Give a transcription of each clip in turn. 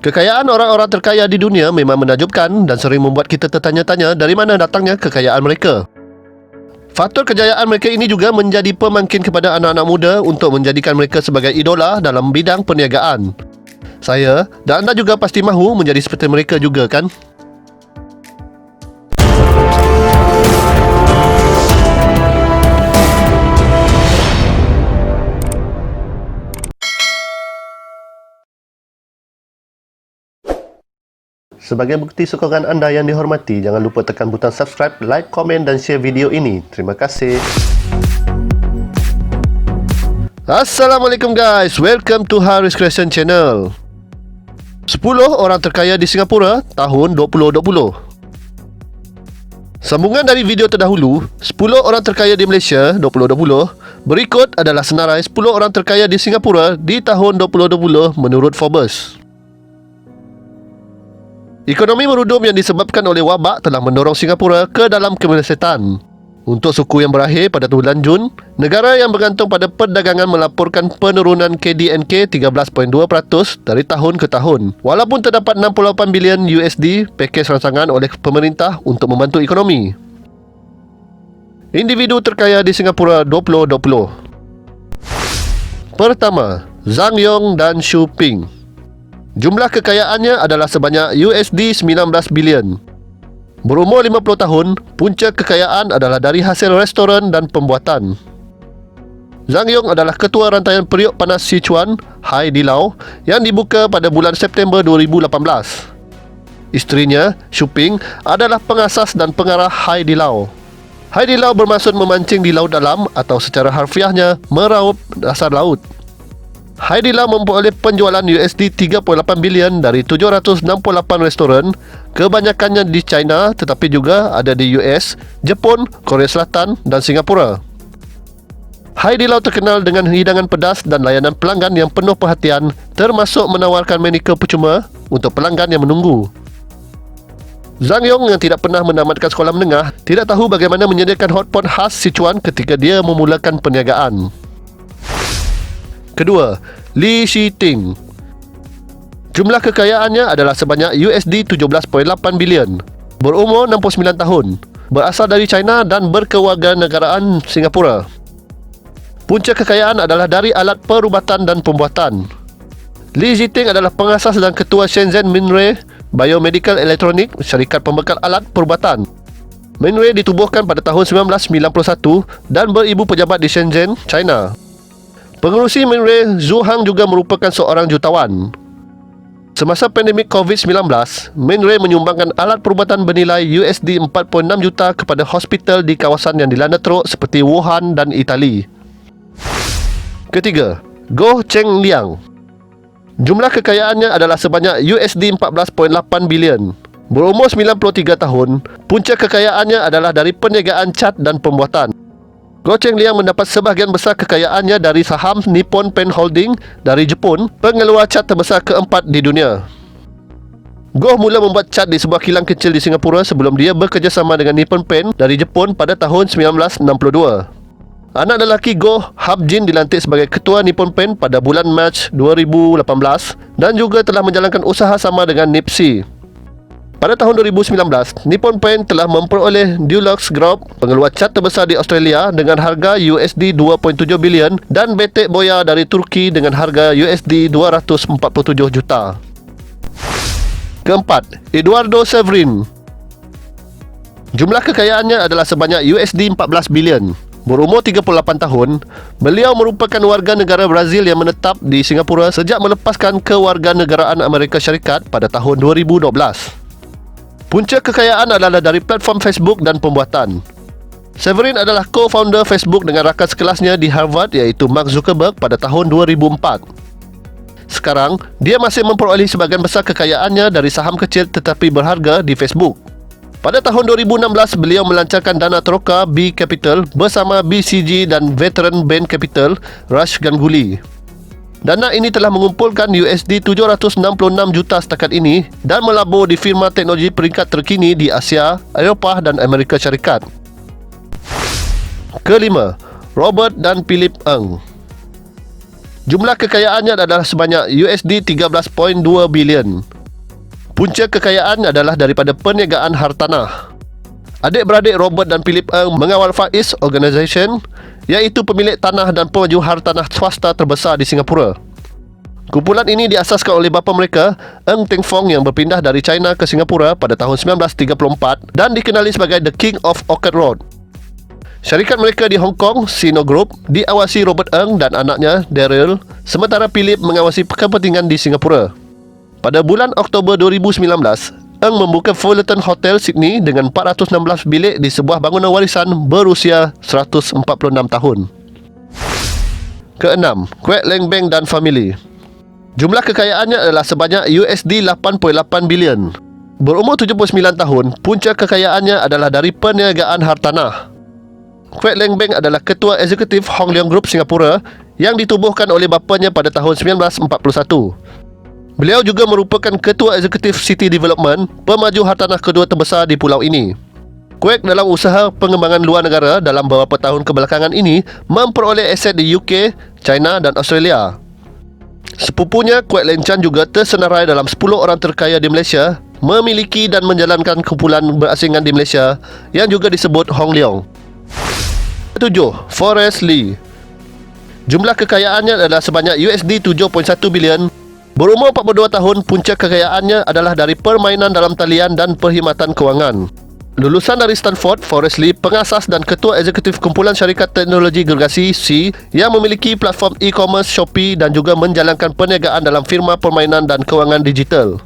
Kekayaan orang-orang terkaya di dunia memang menakjubkan dan sering membuat kita tertanya-tanya dari mana datangnya kekayaan mereka. Faktor kejayaan mereka ini juga menjadi pemangkin kepada anak-anak muda untuk menjadikan mereka sebagai idola dalam bidang perniagaan. Saya dan anda juga pasti mahu menjadi seperti mereka juga, kan? Sebagai bukti sokongan anda yang dihormati, jangan lupa tekan butang subscribe, like, komen dan share video ini. Terima kasih. Assalamualaikum guys, welcome to Haris Creation Channel. 10 orang terkaya di Singapura tahun 2020. Sambungan dari video terdahulu, 10 orang terkaya di Malaysia 2020. Berikut adalah senarai 10 orang terkaya di Singapura di tahun 2020 menurut Forbes. Ekonomi merudum yang disebabkan oleh wabak telah mendorong Singapura ke dalam kemelesetan. Untuk suku yang berakhir pada bulan Jun, negara yang bergantung pada perdagangan melaporkan penurunan KDNK 13.2% dari tahun ke tahun. Walaupun terdapat 68 bilion USD pakej rancangan oleh pemerintah untuk membantu ekonomi. Individu terkaya di Singapura 2020. Pertama, Zhang Yong dan Xu Ping. Jumlah kekayaannya adalah sebanyak USD 19 bilion. Berumur 50 tahun, punca kekayaan adalah dari hasil restoran dan pembuatan. Zhang Yong adalah ketua rantaian periuk panas Sichuan, Hai Di Lao, yang dibuka pada bulan September 2018. Isterinya, Xu Ping, adalah pengasas dan pengarah Hai Di Lao. Hai Di Lao bermaksud memancing di laut dalam atau secara harfiahnya meraup dasar laut. Hai Di Lao memperoleh penjualan USD 3.8 bilion dari 768 restoran, kebanyakannya di China tetapi juga ada di US, Jepun, Korea Selatan dan Singapura. Hai Di Lao terkenal dengan hidangan pedas dan layanan pelanggan yang penuh perhatian, termasuk menawarkan manicure percuma untuk pelanggan yang menunggu. Zhang Yong yang tidak pernah menamatkan sekolah menengah tidak tahu bagaimana menyediakan hotpot khas Sichuan ketika dia memulakan perniagaan. Kedua, Li Shiting. Jumlah kekayaannya adalah sebanyak USD 17.8 bilion. Berumur 69 tahun. Berasal dari China dan berkewarganegaraan Singapura. Punca kekayaan adalah dari alat perubatan dan pembuatan. Li Shiting adalah pengasas dan ketua Shenzhen Minray Biomedical Electronic, syarikat pembekal alat perubatan. Minray ditubuhkan pada tahun 1991 dan beribu pejabat di Shenzhen, China. Pengerusi Minray, Zhu Hang, juga merupakan seorang jutawan. Semasa pandemik COVID-19, Minray menyumbangkan alat perubatan bernilai USD 4.6 juta kepada hospital di kawasan yang dilanda teruk seperti Wuhan dan Itali. Ketiga, Goh Cheng Liang. Jumlah kekayaannya adalah sebanyak USD 14.8 bilion. Berumur 93 tahun, punca kekayaannya adalah dari perniagaan cat dan pembuatan. Goh Cheng Liang mendapat sebahagian besar kekayaannya dari saham Nippon Paint Holding dari Jepun, pengeluar cat terbesar keempat di dunia. Goh mula membuat cat di sebuah kilang kecil di Singapura sebelum dia bekerjasama dengan Nippon Paint dari Jepun pada tahun 1962. Anak lelaki Goh, Hap Jin, dilantik sebagai ketua Nippon Paint pada bulan Mac 2018 dan juga telah menjalankan usaha sama dengan Nipsey. Pada tahun 2019, Nippon Paint telah memperoleh Dulux Group, pengeluar cat terbesar di Australia dengan harga USD 2.7 bilion dan Betek Boya dari Turki dengan harga USD 247 juta. Keempat, Eduardo Severin. Jumlah kekayaannya adalah sebanyak USD 14 bilion. Berumur 38 tahun, beliau merupakan warga negara Brazil yang menetap di Singapura sejak melepaskan kewarganegaraan Amerika Syarikat pada tahun 2012. Punca kekayaan adalah dari platform Facebook dan pembuatan. Severin adalah co-founder Facebook dengan rakan sekelasnya di Harvard iaitu Mark Zuckerberg pada tahun 2004. Sekarang, dia masih memperoleh sebagian besar kekayaannya dari saham kecil tetapi berharga di Facebook. Pada tahun 2016, beliau melancarkan dana teroka B Capital bersama BCG dan veteran Bain Capital, Rush Ganguly. Dana ini telah mengumpulkan USD 766 juta setakat ini dan melabur di firma teknologi peringkat terkini di Asia, Eropah dan Amerika Syarikat. Kelima, Robert dan Philip Ng. Jumlah kekayaannya adalah sebanyak USD 13.2 bilion. Punca kekayaan adalah daripada perniagaan hartanah. Adik-beradik Robert dan Philip Ng mengawal Far East Organisation, iaitu pemilik tanah dan pemaju hartanah swasta terbesar di Singapura. Kumpulan ini diasaskan oleh bapa mereka, Ng Teng Fong, yang berpindah dari China ke Singapura pada tahun 1934 dan dikenali sebagai The King of Orchard Road. Syarikat mereka di Hong Kong, Sino Group, diawasi Robert Ng dan anaknya, Daryl, sementara Philip mengawasi kepentingan di Singapura. Pada bulan Oktober 2019, Ng membuka Fullerton Hotel Sydney dengan 416 bilik di sebuah bangunan warisan berusia 146 tahun. Keenam, Kwek Leng Beng dan Family. Jumlah kekayaannya adalah sebanyak USD 8.8 bilion. Berumur 79 tahun, punca kekayaannya adalah dari perniagaan hartanah. Kwek Leng Beng adalah ketua eksekutif Hong Leong Group Singapura yang ditubuhkan oleh bapanya pada tahun 1941. Beliau juga merupakan ketua eksekutif City Development, pemaju hartanah kedua terbesar di pulau ini. Kwek dalam usaha pengembangan luar negara dalam beberapa tahun kebelakangan ini memperoleh aset di UK, China dan Australia. Sepupunya, Kwek Leng Chan, juga tersenarai dalam 10 orang terkaya di Malaysia, memiliki dan menjalankan kumpulan berasingan di Malaysia yang juga disebut Hong Leong. 7. Forrest Lee. Jumlah kekayaannya adalah sebanyak USD 7.1 bilion. Berumur 42 tahun, punca kekayaannya adalah dari permainan dalam talian dan perkhidmatan kewangan. Lulusan dari Stanford, Forrest Lee pengasas dan ketua eksekutif kumpulan syarikat teknologi gergasi C yang memiliki platform e-commerce Shopee dan juga menjalankan perniagaan dalam firma permainan dan kewangan digital.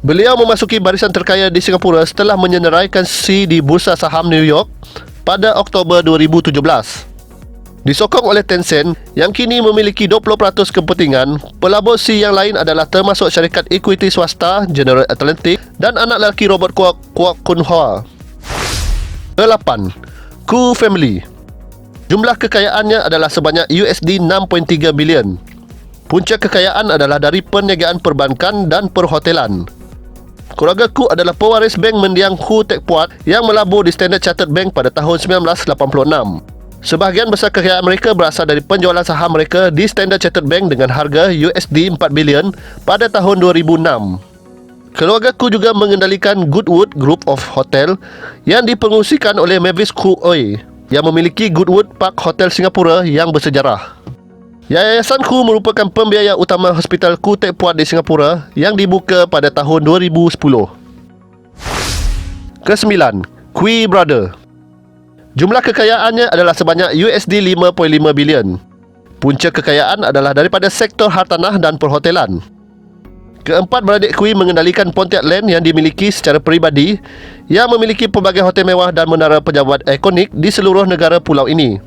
Beliau memasuki barisan terkaya di Singapura setelah menyenaraikan C di Bursa Saham New York pada Oktober 2017. Disokong oleh Tencent yang kini memiliki 20% kepentingan, pelabur C yang lain adalah termasuk syarikat equity swasta General Atlantic dan anak lelaki Robert Kwok, Kwok Kun Hoa. 8. Koo Family. Jumlah kekayaannya adalah sebanyak USD 6.3 bilion. Punca kekayaan adalah dari perniagaan perbankan dan perhotelan. Keluarga Koo adalah pewaris bank mendiang Khoo Teck Puat yang melabur di Standard Chartered Bank pada tahun 1986. Sebahagian besar kekayaan mereka berasal dari penjualan saham mereka di Standard Chartered Bank dengan harga USD 4 bilion pada tahun 2006. Keluarga Koo juga mengendalikan Goodwood Group of Hotel yang dipengurusikan oleh Mavis Khoo Oei yang memiliki Goodwood Park Hotel Singapura yang bersejarah. Yayasan Koo merupakan pembiaya utama Hospital Khoo Teck Puat di Singapura yang dibuka pada tahun 2010. Ke-9. Kwee Brother. Jumlah kekayaannya adalah sebanyak USD 5.5 bilion. Punca kekayaan adalah daripada sektor hartanah dan perhotelan. Keempat beradik Kwee mengendalikan Pontiac Land yang dimiliki secara peribadi, yang memiliki pelbagai hotel mewah dan menara pejabat ikonik di seluruh negara pulau ini.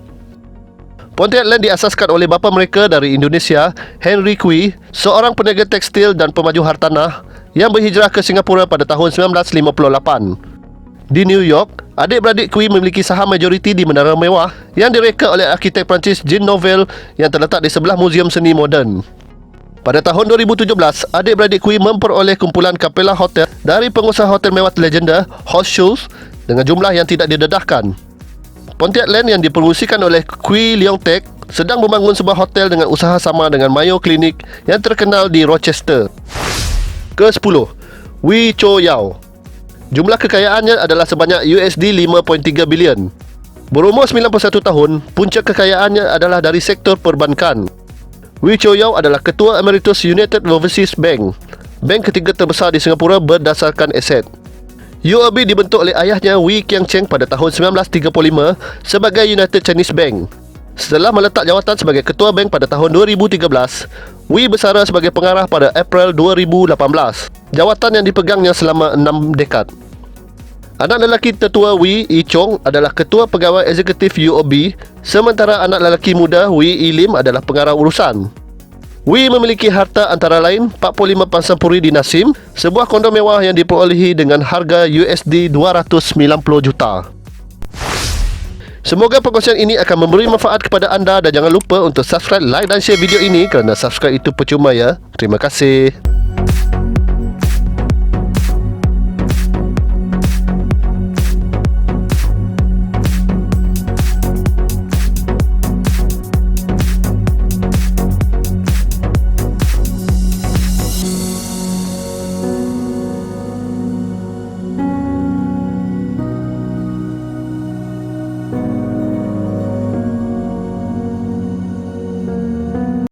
Pontiac Land diasaskan oleh bapa mereka dari Indonesia, Henry Kwee, seorang peniaga tekstil dan pemaju hartanah yang berhijrah ke Singapura pada tahun 1958. Di New York, adik-beradik Kwee memiliki saham majoriti di menara mewah yang direka oleh arkitek Perancis Jean Nouvel yang terletak di sebelah Muzium Seni Moden. Pada tahun 2017, adik-beradik Kwee memperoleh kumpulan Capella Hotel dari pengusaha hotel mewah legenda Horseshoes dengan jumlah yang tidak didedahkan. Pontiac Land yang dipengurusikan oleh Kwee Leong Teck sedang membangun sebuah hotel dengan usaha sama dengan Mayo Clinic yang terkenal di Rochester. Ke-10. Wee Cho Yao. Jumlah kekayaannya adalah sebanyak USD 5.3 bilion. Berumur 91 tahun, punca kekayaannya adalah dari sektor perbankan. Wee Cho Yao adalah Ketua Emeritus United Overseas Bank, bank ketiga terbesar di Singapura berdasarkan aset. UOB dibentuk oleh ayahnya Wee Kiang Cheng pada tahun 1935 sebagai United Chinese Bank. Setelah meletak jawatan sebagai Ketua Bank pada tahun 2013, Wee bersara sebagai pengarah pada April 2018, jawatan yang dipegangnya selama 6 dekad. Anak lelaki tertua Wee Ee Chong adalah Ketua Pegawai Eksekutif UOB, sementara anak lelaki muda Wee Ee Lim adalah pengarah urusan. Wee memiliki harta antara lain 45 pangsapuri di Nassim, sebuah kondo mewah yang diperolehi dengan harga USD 290 juta. Semoga perkongsian ini akan memberi manfaat kepada anda dan jangan lupa untuk subscribe, like dan share video ini kerana subscribe itu percuma ya. Terima kasih.